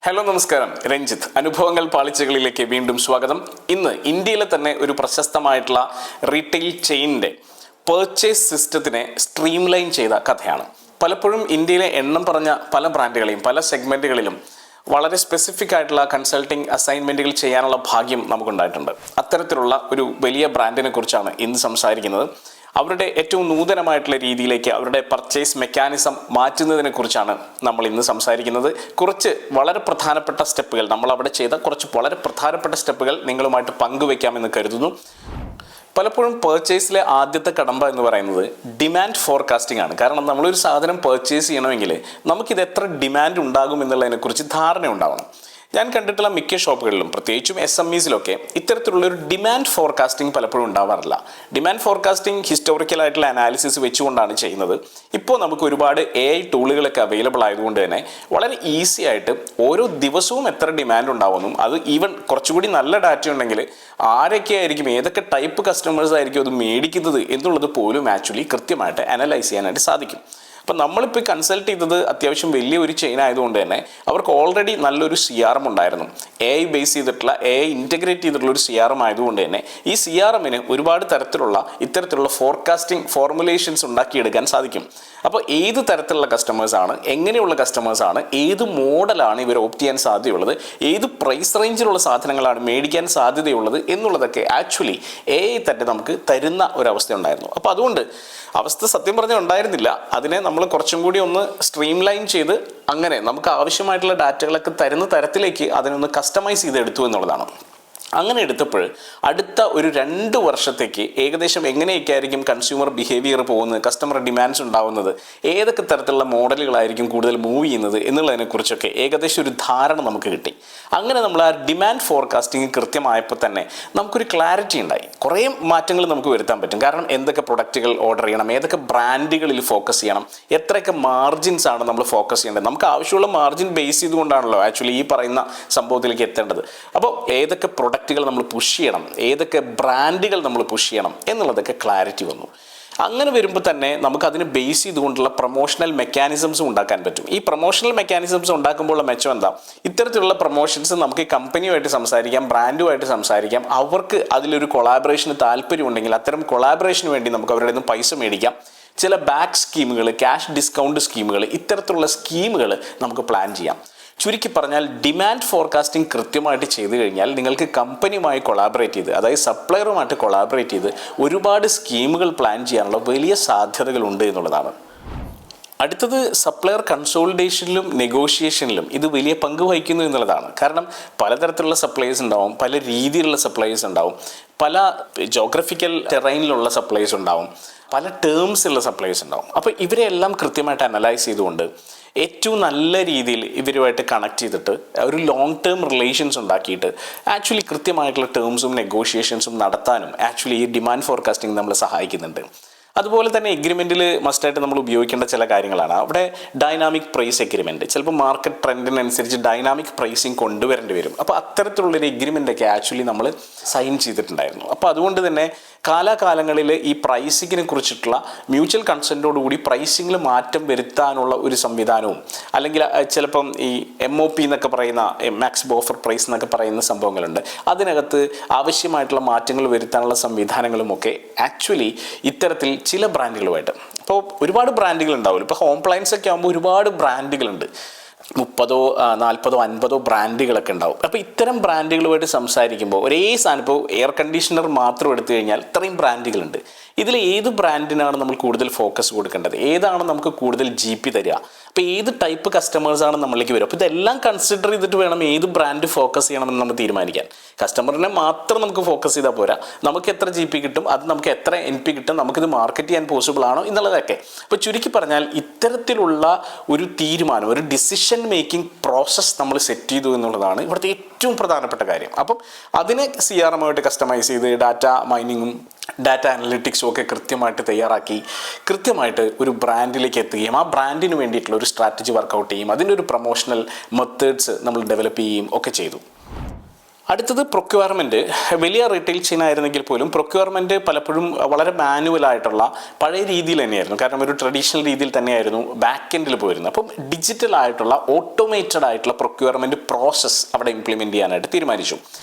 Hello നമസ്കാരം, രഞ്ജിത്ത് അനുഭവങ്ങൾ പാളിച്ചകളിലേക്ക് വീണ്ടും സ്വാഗതം. ഇന്ന് ഇന്ത്യയിലെ തന്നെ ഒരു പ്രശസ്തമായിട്ടുള്ള റീറ്റെയിൽ ചെയിനിൻ്റെ പർച്ചേസ് സിസ്റ്റത്തിനെ സ്ട്രീംലൈൻ ചെയ്ത കഥയാണ്. പലപ്പോഴും ഇന്ത്യയിലെ എണ്ണം പറഞ്ഞ പല ബ്രാൻഡുകളെയും പല സെഗ്മെൻറ്റുകളിലും വളരെ സ്പെസിഫിക് ആയിട്ടുള്ള കൺസൾട്ടിങ് അസൈൻമെൻറ്റുകൾ ചെയ്യാനുള്ള ഭാഗ്യം നമുക്കുണ്ടായിട്ടുണ്ട്. അത്തരത്തിലുള്ള ഒരു വലിയ ബ്രാൻഡിനെ കുറിച്ചാണ് ഇന്ന് സംസാരിക്കുന്നത്. അവരുടെ ഏറ്റവും നൂതനമായിട്ടുള്ള രീതിയിലേക്ക് അവരുടെ പർച്ചേസ് മെക്കാനിസം മാറ്റുന്നതിനെ കുറിച്ചാണ് നമ്മൾ ഇന്ന് സംസാരിക്കുന്നത്. കുറച്ച് വളരെ പ്രധാനപ്പെട്ട സ്റ്റെപ്പുകൾ നമ്മൾ അവിടെ ചെയ്ത കുറച്ച് വളരെ പ്രധാനപ്പെട്ട സ്റ്റെപ്പുകൾ നിങ്ങളുമായിട്ട് പങ്കുവെക്കാമെന്ന് കരുതുന്നു. പലപ്പോഴും പർച്ചേസിലെ ആദ്യത്തെ കടമ്പ എന്ന് പറയുന്നത് ഡിമാൻഡ് ഫോർകാസ്റ്റിംഗ് ആണ്. കാരണം നമ്മളൊരു സാധനം പർച്ചേസ് ചെയ്യണമെങ്കിൽ നമുക്കിത് എത്ര ഡിമാൻഡ് ഉണ്ടാകും എന്നുള്ളതിനെക്കുറിച്ച് ധാരണ ഉണ്ടാവണം. ഞാൻ കണ്ടിട്ടുള്ള മിക്ക ഷോപ്പുകളിലും പ്രത്യേകിച്ചും SMEസിലൊക്കെ ഇത്തരത്തിലുള്ളൊരു ഡിമാൻഡ് ഫോർകാസ്റ്റിംഗ് പലപ്പോഴും ഉണ്ടാവാറില്ല. ഡിമാൻഡ് ഫോർകാസ്റ്റിംഗ് ഹിസ്റ്റോറിക്കലായിട്ടുള്ള അനാലിസിസ് വെച്ചുകൊണ്ടാണ് ചെയ്യുന്നത്. ഇപ്പോൾ നമുക്ക് ഒരുപാട് AI ടൂളുകളൊക്കെ അവൈലബിൾ ആയതുകൊണ്ട് തന്നെ വളരെ ഈസി ആയിട്ട് ഓരോ ദിവസവും എത്ര ഡിമാൻഡ് ഉണ്ടാവുന്നു, അത് ഈവൻ കുറച്ചുകൂടി നല്ല ഡാറ്റ ഉണ്ടെങ്കിൽ ആരൊക്കെ ആയിരിക്കും, ഏതൊക്കെ ടൈപ്പ് കസ്റ്റമേഴ്സ് ആയിരിക്കും അത് മേടിക്കുന്നത് എന്നുള്ളത് പോലും ആക്ച്വലി കൃത്യമായിട്ട് അനലൈസ് ചെയ്യാനായിട്ട് സാധിക്കും. അപ്പം നമ്മളിപ്പോൾ കൺസൾട്ട് ചെയ്തത് അത്യാവശ്യം വലിയൊരു ചെയിൻ ആയതുകൊണ്ട് തന്നെ അവർക്ക് ഓൾറെഡി നല്ലൊരു CRM ഉണ്ടായിരുന്നു. AI ബേസ് ചെയ്തിട്ടുള്ള AI ഇൻറ്റഗ്രേറ്റ് ചെയ്തിട്ടുള്ള ഒരു CRM ആയതുകൊണ്ട് തന്നെ ഈ CRMന് ഒരുപാട് തരത്തിലുള്ള ഇത്തരത്തിലുള്ള ഫോർകാസ്റ്റിംഗ് ഫോർമുലേഷൻസ് ഉണ്ടാക്കിയെടുക്കാൻ സാധിക്കും. അപ്പോൾ ഏത് തരത്തിലുള്ള കസ്റ്റമേഴ്സാണ്, എങ്ങനെയുള്ള കസ്റ്റമേഴ്സാണ്, ഏത് മോഡലാണ് ഇവർ ഓപ്റ്റ് ചെയ്യാൻ സാധ്യതയുള്ളത്, ഏത് പ്രൈസ് റേഞ്ചിലുള്ള സാധനങ്ങളാണ് മേടിക്കാൻ സാധ്യതയുള്ളത് എന്നുള്ളതൊക്കെ ആക്ച്വലി AI തന്നെ നമുക്ക് തരുന്ന ഒരവസ്ഥ ഉണ്ടായിരുന്നു. അപ്പോൾ അതുകൊണ്ട് അവസ്ഥ സത്യം പറഞ്ഞാൽ ഉണ്ടായിരുന്നില്ല. അതിനെ നമ്മൾ കുറച്ചും കൂടി ഒന്ന് സ്ട്രീംലൈൻ ചെയ്ത് അങ്ങനെ നമുക്ക് ആവശ്യമായിട്ടുള്ള ഡാറ്റകളൊക്കെ തരുന്ന തരത്തിലേക്ക് അതിനൊന്ന് കസ്റ്റമൈസ് ചെയ്തെടുത്തു എന്നുള്ളതാണ്. അങ്ങനെ എടുത്തപ്പോൾ അടുത്ത ഒരു 2 വർഷത്തേക്ക് ഏകദേശം എങ്ങനെയൊക്കെ ആയിരിക്കും കൺസ്യൂമർ ബിഹേവിയർ പോകുന്നത്, കസ്റ്റമർ ഡിമാൻഡ്സ് ഉണ്ടാവുന്നത്, ഏതൊക്കെ തരത്തിലുള്ള മോഡലുകളായിരിക്കും കൂടുതൽ മൂവ് ചെയ്യുന്നത് എന്നുള്ളതിനെക്കുറിച്ചൊക്കെ ഏകദേശം ഒരു ധാരണ നമുക്ക് കിട്ടി. അങ്ങനെ നമ്മൾ ആ ഡിമാൻഡ് ഫോർകാസ്റ്റിംഗ് കൃത്യമായപ്പോൾ തന്നെ നമുക്കൊരു ക്ലാരിറ്റി ഉണ്ടായി. കുറേ മാറ്റങ്ങൾ നമുക്ക് വരുത്താൻ പറ്റും. കാരണം എന്തൊക്കെ പ്രൊഡക്റ്റുകൾ ഓർഡർ ചെയ്യണം, ഏതൊക്കെ ബ്രാൻഡുകളിൽ ഫോക്കസ് ചെയ്യണം, എത്രയൊക്കെ മാർജിൻസ് ആണ് നമ്മൾ ഫോക്കസ് ചെയ്യേണ്ടത്. നമുക്ക് ആവശ്യമുള്ള മാർജിൻ ബേസ് ചെയ്തുകൊണ്ടാണല്ലോ ആക്ച്വലി ഈ പറയുന്ന സംഭവത്തിലേക്ക് എത്തേണ്ടത്. അപ്പോൾ ഏതൊക്കെ പ്രൊഡക്റ്റുകൾ നമ്മൾ പുഷ് ചെയ്യണം, ഏതൊക്കെ ബ്രാൻഡുകൾ നമ്മൾ പുഷ് ചെയ്യണം എന്നുള്ളതൊക്കെ ക്ലാരിറ്റി വന്നു. അങ്ങനെ വരുമ്പോൾ തന്നെ നമുക്ക് അതിന് ബേസ് ചെയ്തുകൊണ്ടുള്ള പ്രൊമോഷണൽ മെക്കാനിസംസ് ഉണ്ടാക്കാൻ പറ്റും. ഈ പ്രൊമോഷണൽ മെക്കാനിസംസ് ഉണ്ടാക്കുമ്പോഴുള്ള മെച്ചം എന്താ? ഇത്തരത്തിലുള്ള പ്രൊമോഷൻസ് നമുക്ക് കമ്പനിയുമായിട്ട് സംസാരിക്കാം, ബ്രാൻഡുമായിട്ട് സംസാരിക്കാം. അവർക്ക് അതിലൊരു കൊളാബറേഷന് താല്പര്യമുണ്ടെങ്കിൽ അത്തരം കൊളാബറേഷന് വേണ്ടി നമുക്ക് അവരുടെ നിന്ന് പൈസ മേടിക്കാം. ചില ബാക്ക് സ്കീമുകൾ, ക്യാഷ് ഡിസ്കൗണ്ട് സ്കീമുകൾ, ഇത്തരത്തിലുള്ള സ്കീമുകൾ നമുക്ക് പ്ലാൻ ചെയ്യാം. ചുരുക്കി പറഞ്ഞാൽ ഡിമാൻഡ് ഫോർകാസ്റ്റിംഗ് കൃത്യമായിട്ട് ചെയ്തു കഴിഞ്ഞാൽ നിങ്ങൾക്ക് കമ്പനിയുമായി കൊളാബറേറ്റ് ചെയ്ത്, അതായത് സപ്ലയറുമായിട്ട് കൊളാബറേറ്റ് ചെയ്ത് ഒരുപാട് സ്കീമുകൾ പ്ലാൻ ചെയ്യാനുള്ള വലിയ സാധ്യതകളുണ്ട് എന്നുള്ളതാണ്. അടുത്തത് സപ്ലയർ കൺസോളിഡേഷനിലും നെഗോഷിയേഷനിലും ഇത് വലിയ പങ്ക് വഹിക്കുന്നു എന്നുള്ളതാണ്. കാരണം പലതരത്തിലുള്ള സപ്ലയേഴ്സ് ഉണ്ടാവും, പല രീതിയിലുള്ള സപ്ലയേഴ്സ് ഉണ്ടാവും, പല ജോഗ്രഫിക്കൽ ടെറൈനിലുള്ള സപ്ലയേഴ്സ് ഉണ്ടാവും, പല ടേംസുള്ള സപ്ലയേഴ്സ് ഉണ്ടാവും. അപ്പോൾ ഇവരെല്ലാം കൃത്യമായിട്ട് അനലൈസ് ചെയ്തുകൊണ്ട് ഏറ്റവും നല്ല രീതിയിൽ ഇവരുമായിട്ട് കണക്ട് ചെയ്തിട്ട് ഒരു ലോങ് ടേം റിലേഷൻസ് ഉണ്ടാക്കിയിട്ട് ആക്ച്വലി കൃത്യമായിട്ടുള്ള ടേംസും നെഗോഷിയേഷൻസും നടത്താനും ആക്ച്വലി ഈ ഡിമാൻഡ് ഫോർകാസ്റ്റിംഗ് നമ്മളെ സഹായിക്കുന്നുണ്ട്. അതുപോലെ തന്നെ എഗ്രിമെൻറ്റിൽ മസ്റ്റായിട്ട് നമ്മൾ ഉപയോഗിക്കേണ്ട ചില കാര്യങ്ങളാണ്. അവിടെ ഡൈനാമിക് പ്രൈസ് എഗ്രിമെൻറ്റ്, ചിലപ്പോൾ മാർക്കറ്റ് ട്രെൻഡിനനുസരിച്ച് ഡൈനാമിക് പ്രൈസിങ് കൊണ്ടുവരേണ്ടി വരും. അപ്പോൾ അത്തരത്തിലുള്ളൊരു എഗ്രിമെൻ്റൊക്കെ ആക്ച്വലി നമ്മൾ സൈൻ ചെയ്തിട്ടുണ്ടായിരുന്നു. അപ്പോൾ അതുകൊണ്ട് തന്നെ കാലാകാലങ്ങളിൽ ഈ പ്രൈസിങ്ങിനെ കുറിച്ചിട്ടുള്ള മ്യൂച്വൽ കൺസെൻറ്റോടുകൂടി പ്രൈസിങ്ങിൽ മാറ്റം വരുത്താനുള്ള ഒരു സംവിധാനവും, അല്ലെങ്കിൽ ചിലപ്പം ഈ MOP എന്നൊക്കെ പറയുന്ന മാക്സിമം ഓഫർ പ്രൈസ് എന്നൊക്കെ പറയുന്ന സംഭവങ്ങളുണ്ട്, അതിനകത്ത് ആവശ്യമായിട്ടുള്ള മാറ്റങ്ങൾ വരുത്താനുള്ള സംവിധാനങ്ങളുമൊക്കെ ആക്ച്വലി ഇത്തരത്തിൽ ചില ബ്രാൻഡുകളുമായിട്ട്, ഇപ്പോൾ ഒരുപാട് ബ്രാൻഡുകൾ ഉണ്ടാവില്ല. ഇപ്പോൾ ഹോം അപ്ലയൻസ് ഒക്കെ ആകുമ്പോൾ ഒരുപാട് ബ്രാൻഡുകളുണ്ട്, 30, 40, 50 ബ്രാൻഡുകളൊക്കെ ഉണ്ടാവും. അപ്പോൾ ഇത്തരം ബ്രാൻഡുകളുമായിട്ട് സംസാരിക്കുമ്പോൾ ഒരേ സാധനം, ഇപ്പോൾ എയർ കണ്ടീഷണർ മാത്രം എടുത്തു കഴിഞ്ഞാൽ ഇത്രയും ബ്രാൻഡുകളുണ്ട്. ഇതിൽ ഏത് ബ്രാൻഡിനാണ് നമ്മൾ കൂടുതൽ ഫോക്കസ് കൊടുക്കേണ്ടത്, ഏതാണ് നമുക്ക് കൂടുതൽ GP തരിക, അപ്പോൾ ഏത് ടൈപ്പ് കസ്റ്റമേഴ്സാണ് നമ്മളിലേക്ക് വരും. അപ്പോൾ ഇതെല്ലാം കൺസിഡർ ചെയ്തിട്ട് വേണം ഏത് ബ്രാൻഡ് ഫോക്കസ് ചെയ്യണമെന്ന് നമ്മൾ തീരുമാനിക്കാൻ. കസ്റ്റമറിനെ മാത്രം നമുക്ക് ഫോക്കസ് ചെയ്താൽ പോരാ, നമുക്ക് എത്ര GP കിട്ടും, അത് നമുക്ക് എത്ര NP കിട്ടും, നമുക്കിത് മാർക്കറ്റ് ചെയ്യാൻ പോസിബിൾ ആണോ എന്നുള്ളതൊക്കെ. അപ്പോൾ ചുരുക്കി പറഞ്ഞാൽ ഇത്തരത്തിലുള്ള ഒരു തീരുമാനം, ഒരു ഡിസിഷൻ മേക്കിംഗ് പ്രോസസ്സ് നമ്മൾ സെറ്റ് ചെയ്തു എന്നുള്ളതാണ് ഇവിടുത്തെ ഏറ്റവും പ്രധാനപ്പെട്ട കാര്യം. അപ്പം അതിനെ CRM ആയിട്ട് കസ്റ്റമൈസ് ചെയ്ത് ഡാറ്റ മൈനിങ്ങും ഡാറ്റ അനലിറ്റിക്സും ഒക്കെ കൃത്യമായിട്ട് തയ്യാറാക്കി കൃത്യമായിട്ട് ഒരു ബ്രാൻഡിലേക്ക് എത്തുകയും ആ ബ്രാൻഡിന് വേണ്ടിയിട്ടുള്ള ഒരു സ്ട്രാറ്റജി വർക്കൗട്ട് ചെയ്യും, അതിൻ്റെ ഒരു പ്രൊമോഷണൽ മെത്തേഡ്സ് നമ്മൾ ഡെവലപ്പ് ചെയ്യുകയും ഒക്കെ ചെയ്തു. അടുത്തത് പ്രൊക്യൂർമെൻറ്റ്. വലിയ റീറ്റെയിൽ ചെയിൻ ആയിരുന്നെങ്കിൽ പോലും പ്രൊക്യൂർമെൻറ്റ് പലപ്പോഴും വളരെ മാനുവലായിട്ടുള്ള പഴയ രീതിയിൽ തന്നെയായിരുന്നു. കാരണം ഒരു ട്രഡീഷണൽ രീതിയിൽ തന്നെയായിരുന്നു ബാക്ക് എൻഡിൽ പോയിരുന്നത്. അപ്പം ഡിജിറ്റൽ ആയിട്ടുള്ള ഓട്ടോമേറ്റഡ് ആയിട്ടുള്ള പ്രൊക്യൂർമെൻറ്റ് പ്രോസസ്സ് അവിടെ ഇംപ്ലിമെൻറ്റ് ചെയ്യാനായിട്ട് തീരുമാനിച്ചു.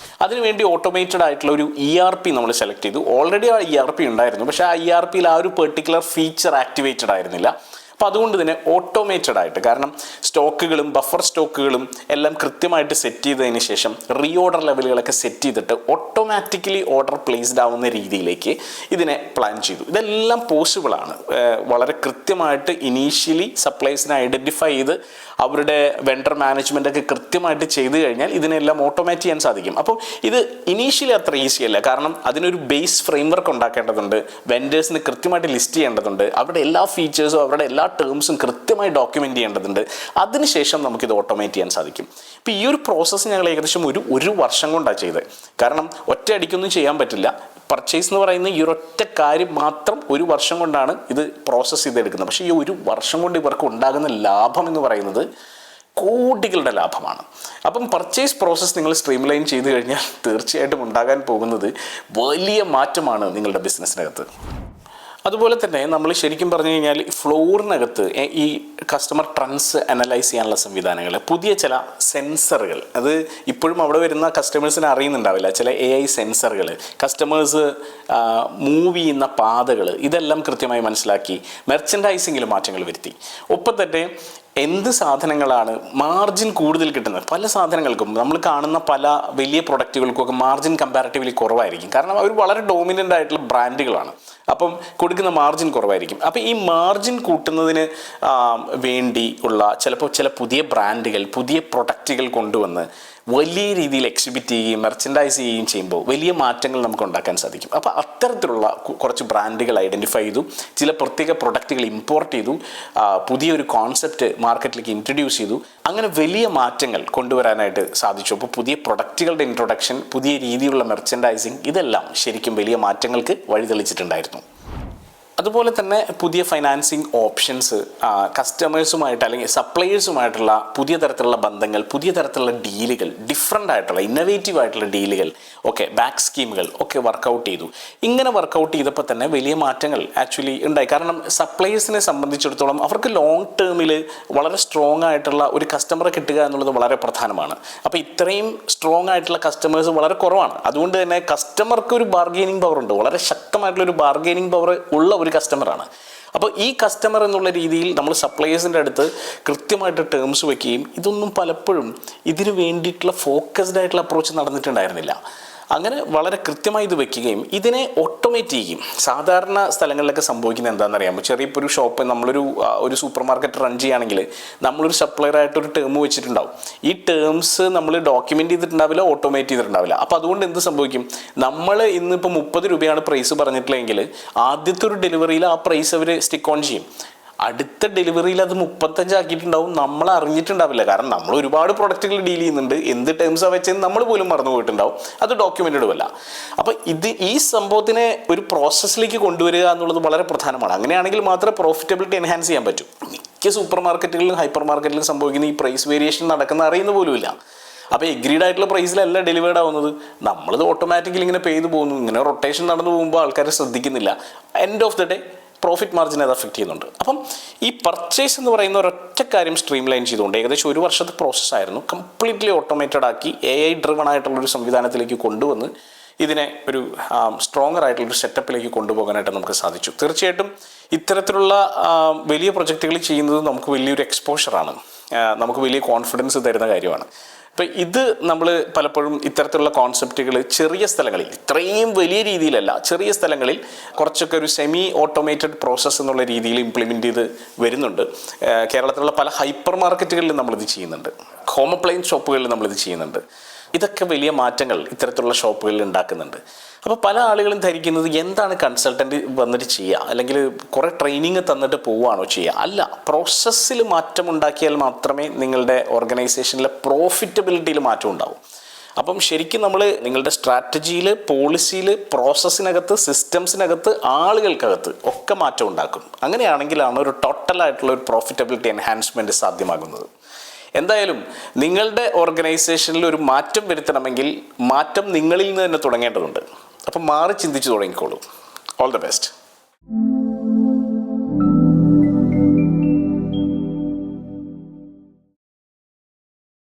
അതിനുവേണ്ടി ഓട്ടോമേറ്റഡ് ആയിട്ടുള്ള ഒരു ERP നമ്മൾ സെലക്ട് ചെയ്തു. ഓൾറെഡി ആ ERP ഉണ്ടായിരുന്നു, പക്ഷേ ആ ERPയിൽ ആ ഒരു പെർട്ടിക്കുലർ ഫീച്ചർ ആക്ടിവേറ്റഡ് ആയിരുന്നില്ല. അപ്പോൾ അതുകൊണ്ട് തന്നെ ഓട്ടോമേറ്റഡ് ആയിട്ട്, കാരണം സ്റ്റോക്കുകളും ബഫർ സ്റ്റോക്കുകളും എല്ലാം കൃത്യമായിട്ട് സെറ്റ് ചെയ്തതിന് ശേഷം റീഓർഡർ ലെവലുകളൊക്കെ സെറ്റ് ചെയ്തിട്ട് ഓട്ടോമാറ്റിക്കലി ഓർഡർ പ്ലേസ്ഡ് ആവുന്ന രീതിയിലേക്ക് ഇതിനെ പ്ലാൻ ചെയ്തു. ഇതെല്ലാം പോസിബിളാണ്. വളരെ കൃത്യമായിട്ട് ഇനീഷ്യലി സപ്ലൈസിനെ ഐഡൻറ്റിഫൈ ചെയ്ത് അവരുടെ വെണ്ടർ മാനേജ്മെൻ്റ് ഒക്കെ കൃത്യമായിട്ട് ചെയ്തു കഴിഞ്ഞാൽ ഇതിനെല്ലാം ഓട്ടോമേറ്റ് ചെയ്യാൻ സാധിക്കും. അപ്പോൾ ഇത് ഇനീഷ്യലി അത്ര ഈസി അല്ല, കാരണം അതിനൊരു ബേസ് ഫ്രെയിംവർക്ക് ഉണ്ടാക്കേണ്ടതുണ്ട്, വെൻഡേഴ്സിന് കൃത്യമായിട്ട് ലിസ്റ്റ് ചെയ്യേണ്ടതുണ്ട്, അവരുടെ എല്ലാ ഫീച്ചേഴ്സും അവരുടെ എല്ലാ ടേംസും കൃത്യമായി ഡോക്യുമെൻ്റ് ചെയ്യേണ്ടതുണ്ട്. അതിനുശേഷം നമുക്കിത് ഓട്ടോമേറ്റ് ചെയ്യാൻ സാധിക്കും. ഇപ്പോൾ ഈ ഒരു പ്രോസസ്സ് ഞങ്ങൾ ഏകദേശം ഒരു വർഷം കൊണ്ടാണ് ചെയ്തത്. കാരണം ഒറ്റയടിക്കൊന്നും ചെയ്യാൻ പറ്റില്ല. പർച്ചേസ് എന്ന് പറയുന്ന ഈ ഒരൊറ്റ കാര്യം മാത്രം ഒരു വർഷം കൊണ്ടാണ് ഇത് പ്രോസസ്സ് ചെയ്തെടുക്കുന്നത്. പക്ഷേ ഈ ഒരു വർഷം കൊണ്ട് ഇവർക്ക് ഉണ്ടാകുന്ന ലാഭം എന്ന് പറയുന്നത് കോടികളുടെ ലാഭമാണ്. അപ്പം പർച്ചേസ് പ്രോസസ്സ് നിങ്ങൾ സ്ട്രീംലൈൻ ചെയ്ത് കഴിഞ്ഞാൽ തീർച്ചയായിട്ടും ഉണ്ടാകാൻ പോകുന്നത് വലിയ മാറ്റമാണ് നിങ്ങളുടെ ബിസിനസ്സിനകത്ത്. അതുപോലെ തന്നെ നമ്മൾ ശരിക്കും പറഞ്ഞു കഴിഞ്ഞാൽ ഫ്ലോറിനകത്ത് ഈ കസ്റ്റമർ ട്രെൻഡ്സ് അനലൈസ് ചെയ്യാനുള്ള സംവിധാനങ്ങൾ, പുതിയ ചില സെൻസറുകൾ, അത് ഇപ്പോഴും അവിടെ വരുന്ന കസ്റ്റമേഴ്സിന് അറിയുന്നുണ്ടാവില്ല. ചില AI സെൻസറുകൾ, കസ്റ്റമേഴ്സ് മൂവ് ചെയ്യുന്ന പാതകൾ, ഇതെല്ലാം കൃത്യമായി മനസ്സിലാക്കി മെർച്ചൻഡൈസിങ്ങിൽ മാറ്റങ്ങൾ വരുത്തി. ഒപ്പം തന്നെ എന്ത് സാധനങ്ങളാണ് മാർജിൻ കൂടുതൽ കിട്ടുന്നത്. പല സാധനങ്ങൾക്കും നമ്മൾ കാണുന്ന പല വലിയ പ്രൊഡക്റ്റുകൾക്കൊക്കെ മാർജിൻ കമ്പാരിറ്റീവ്ലി കുറവായിരിക്കും. കാരണം അവർ വളരെ ഡോമിനൻ്റ് ആയിട്ടുള്ള ബ്രാൻഡുകളാണ്. അപ്പം കൊടുക്കുന്ന മാർജിൻ കുറവായിരിക്കും. അപ്പോൾ ഈ മാർജിൻ കൂട്ടുന്നതിന് വേണ്ടി ഉള്ള ചില പുതിയ ബ്രാൻഡുകൾ, പുതിയ പ്രൊഡക്റ്റുകൾ കൊണ്ടുവന്ന് വലിയ രീതിയിൽ എക്സിബിറ്റ് ചെയ്യുകയും മെർച്ചൻഡൈസ് ചെയ്യുകയും ചെയ്യുമ്പോൾ വലിയ മാറ്റങ്ങൾ നമുക്ക് ഉണ്ടാക്കാൻ സാധിക്കും. അപ്പോൾ അത്തരത്തിലുള്ള കുറച്ച് ബ്രാൻഡുകൾ ഐഡൻറ്റിഫൈ ചെയ്തു, ചില പ്രത്യേക പ്രൊഡക്റ്റുകൾ ഇമ്പോർട്ട് ചെയ്തു, പുതിയൊരു കോൺസെപ്റ്റ് മാർക്കറ്റിലേക്ക് ഇൻട്രൊഡ്യൂസ് ചെയ്തു. അങ്ങനെ വലിയ മാറ്റങ്ങൾ കൊണ്ടുവരാനായിട്ട് സാധിച്ചു. അപ്പോൾ പുതിയ പ്രൊഡക്റ്റുകളുടെ ഇൻട്രൊഡക്ഷൻ, പുതിയ രീതിയിലുള്ള മെർച്ചൻഡൈസിങ്, ഇതെല്ലാം ശരിക്കും വലിയ മാറ്റങ്ങൾക്ക് വഴിതെളിച്ചിട്ടുണ്ടായിരുന്നു. അതുപോലെ തന്നെ പുതിയ ഫൈനാൻസിങ് ഓപ്ഷൻസ്, കസ്റ്റമേഴ്സുമായിട്ട് അല്ലെങ്കിൽ സപ്ലയേഴ്സുമായിട്ടുള്ള പുതിയ തരത്തിലുള്ള ബന്ധങ്ങൾ, പുതിയ തരത്തിലുള്ള ഡീലുകൾ, ഡിഫറെൻ്റ് ആയിട്ടുള്ള ഇന്നോവേറ്റീവ് ആയിട്ടുള്ള ഡീലുകൾ ഒക്കെ, ബാക്ക് സ്കീമുകൾ ഒക്കെ വർക്കൗട്ട് ചെയ്തു. ഇങ്ങനെ വർക്കൗട്ട് ചെയ്തപ്പോൾ തന്നെ വലിയ മാറ്റങ്ങൾ ആക്ച്വലി ഉണ്ടായി. കാരണം സപ്ലയേഴ്സിനെ സംബന്ധിച്ചിടത്തോളം അവർക്ക് ലോങ് ടേമിൽ വളരെ സ്ട്രോങ് ആയിട്ടുള്ള ഒരു കസ്റ്റമറെ കിട്ടുക എന്നുള്ളത് വളരെ പ്രധാനമാണ്. അപ്പോൾ ഇത്രയും സ്ട്രോങ് ആയിട്ടുള്ള കസ്റ്റമേഴ്സ് വളരെ കുറവാണ്. അതുകൊണ്ട് തന്നെ കസ്റ്റമർക്ക് ഒരു ബാർഗെയിനിങ് പവർ ഉണ്ട്, വളരെ ശക്തമായിട്ടുള്ളൊരു ബാർഗെയിനിങ് പവർ ഉള്ള ഒരു കസ്റ്റമറാണ്. അപ്പോൾ ഈ കസ്റ്റമർ എന്നുള്ള രീതിയിൽ നമ്മൾ സപ്ലയേഴ്സിൻ്റെ അടുത്ത് കൃത്യമായിട്ട് ടേംസ് വയ്ക്കുകയും ഇതൊന്നും പലപ്പോഴും ഇതിനു വേണ്ടിയിട്ടുള്ള ഫോക്കസ്ഡ് ആയിട്ടുള്ള അപ്രോച്ച് നടന്നിട്ടുണ്ടായിരുന്നില്ല. അങ്ങനെ വളരെ കൃത്യമായി ഇത് വെക്കുകയും ഇതിനെ ഓട്ടോമേറ്റ് ചെയ്യുകയും. സാധാരണ സ്ഥലങ്ങളിലൊക്കെ സംഭവിക്കുന്നത് എന്താണെന്ന് അറിയാമോ? ചെറിയപ്പോൾ ഒരു ഷോപ്പ്, ഒരു സൂപ്പർ മാർക്കറ്റ് റൺ ചെയ്യുകയാണെങ്കിൽ നമ്മളൊരു സപ്ലയറായിട്ടൊരു ടേം വെച്ചിട്ടുണ്ടാവും. ഈ ടേംസ് നമ്മൾ ഡോക്യുമെൻ്റ് ചെയ്തിട്ടുണ്ടാവില്ല, ഓട്ടോമേറ്റ് ചെയ്തിട്ടുണ്ടാവില്ല. അപ്പോൾ അതുകൊണ്ട് എന്ത് സംഭവിക്കും? നമ്മൾ ഇന്നിപ്പോൾ 30 രൂപയാണ് പ്രൈസ് പറഞ്ഞിട്ടുള്ളതെങ്കിൽ ആദ്യത്തെ ഒരു ഡെലിവറിയിൽ ആ പ്രൈസ് അവർ സ്റ്റിക്ക് ഓൺ ചെയ്യും. അടുത്ത ഡെലിവറിയിൽ അത് 35 ആക്കിയിട്ടുണ്ടാവും, നമ്മൾ അറിഞ്ഞിട്ടുണ്ടാവില്ല. കാരണം നമ്മൾ ഒരുപാട് പ്രൊഡക്റ്റുകൾ ഡീൽ ചെയ്യുന്നുണ്ട്, എന്ത് ടേംസാണ് വെച്ചതെന്ന് നമ്മൾ പോലും മറന്നു പോയിട്ടുണ്ടാവും, അത് ഡോക്യുമെൻറ്റഡും അല്ല. അപ്പോൾ ഈ സംഭവത്തിനെ ഒരു പ്രോസസ്സിലേക്ക് കൊണ്ടുവരിക എന്നുള്ളത് വളരെ പ്രധാനമാണ്. അങ്ങനെയാണെങ്കിൽ മാത്രമേ പ്രോഫിറ്റബിലിറ്റി എൻഹാൻസ് ചെയ്യാൻ പറ്റൂ. മിക്ക സൂപ്പർ മാർക്കറ്റുകളിലും ഹൈപ്പർ മാർക്കറ്റിലും സംഭവിക്കുന്ന ഈ പ്രൈസ് വേരിയേഷൻ നടക്കുന്ന അറിയുന്ന പോലുമില്ല. അപ്പോൾ എഗ്രീഡ് ആയിട്ടുള്ള പ്രൈസിലല്ല ഡെലിവേർഡ് ആവുന്നത്, നമ്മളത് ഓട്ടോമാറ്റിക്കലി ഇങ്ങനെ പെയ്തു പോകുന്നു. ഇങ്ങനെ റൊട്ടേഷൻ നടന്നു പോകുമ്പോൾ ആൾക്കാരെ ശ്രദ്ധിക്കുന്നില്ല. End of the day profit margin അത് അഫക്റ്റ് ചെയ്യുന്നുണ്ട്. അപ്പം ഈ പർച്ചേസ് എന്ന് പറയുന്ന ഒരൊറ്റ കാര്യം സ്ട്രീം ലൈൻ ചെയ്തുകൊണ്ട് ഏകദേശം ഒരു വർഷത്തെ പ്രോസസ്സായിരുന്നു. കംപ്ലീറ്റ്ലി ഓട്ടോമേറ്റഡ് ആക്കി AI ഡ്രിവൺ ആയിട്ടുള്ളൊരു സംവിധാനത്തിലേക്ക് കൊണ്ടുവന്ന് ഇതിനെ ഒരു സ്ട്രോങ്ങർ ആയിട്ടുള്ളൊരു സെറ്റപ്പിലേക്ക് കൊണ്ടുപോകാനായിട്ട് നമുക്ക് സാധിച്ചു. തീർച്ചയായിട്ടും ഇത്തരത്തിലുള്ള വലിയ പ്രൊജക്റ്റുകൾ ചെയ്യുന്നത് നമുക്ക് വലിയൊരു എക്സ്പോഷറാണ്, നമുക്ക് വലിയ കോൺഫിഡൻസ് തരുന്ന കാര്യമാണ്. അപ്പോൾ ഇത് നമ്മൾ പലപ്പോഴും ഇത്തരത്തിലുള്ള കോൺസെപ്റ്റുകൾ ചെറിയ സ്ഥലങ്ങളിൽ, ഇത്രയും വലിയ രീതിയിലല്ല, ചെറിയ സ്ഥലങ്ങളിൽ കുറച്ചൊക്കെ ഒരു സെമി ഓട്ടോമേറ്റഡ് പ്രോസസ്സ് എന്നുള്ള രീതിയിൽ ഇംപ്ലിമെൻറ്റ് ചെയ്ത് വരുന്നുണ്ട്. കേരളത്തിലുള്ള പല ഹൈപ്പർ മാർക്കറ്റുകളിലും നമ്മളിത് ചെയ്യുന്നുണ്ട്, ഹോം അപ്ലയൻസ് ഷോപ്പുകളിൽ നമ്മളിത് ചെയ്യുന്നുണ്ട്. ഇതൊക്കെ വലിയ മാറ്റങ്ങൾ ഇത്തരത്തിലുള്ള ഷോപ്പുകളിൽ ഉണ്ടാക്കുന്നുണ്ട്. അപ്പോൾ പല ആളുകളും ധരിക്കുന്നത് എന്താണ് കൺസൾട്ടൻറ്റ് വന്നിട്ട് ചെയ്യുക, അല്ലെങ്കിൽ കുറേ ട്രെയിനിങ് തന്നിട്ട് പോവുകയാണോ ചെയ്യുക? അല്ല, പ്രോസസ്സിൽ മാറ്റം ഉണ്ടാക്കിയാൽ മാത്രമേ നിങ്ങളുടെ ഓർഗനൈസേഷനിലെ പ്രോഫിറ്റബിലിറ്റിയിൽ മാറ്റം ഉണ്ടാവും. അപ്പം ശരിക്കും നമ്മൾ നിങ്ങളുടെ സ്ട്രാറ്റജിയിൽ, പോളിസിയിൽ, പ്രോസസ്സിനകത്ത്, സിസ്റ്റംസിനകത്ത്, ആളുകൾക്കകത്ത് ഒക്കെ മാറ്റം ഉണ്ടാക്കും. അങ്ങനെയാണെങ്കിലാണ് ഒരു ടോട്ടലായിട്ടുള്ള ഒരു പ്രോഫിറ്റബിലിറ്റി എൻഹാൻസ്മെൻറ്റ് സാധ്യമാകുന്നത്. എന്തായാലും നിങ്ങളുടെ ഓർഗനൈസേഷനിൽ ഒരു മാറ്റം വരുത്തണമെങ്കിൽ മാറ്റം നിങ്ങളിൽ നിന്ന് തന്നെ തുടങ്ങേണ്ടതുണ്ട്. അപ്പം മാറി ചിന്തിച്ചു തുടങ്ങിക്കോളൂ. All the best.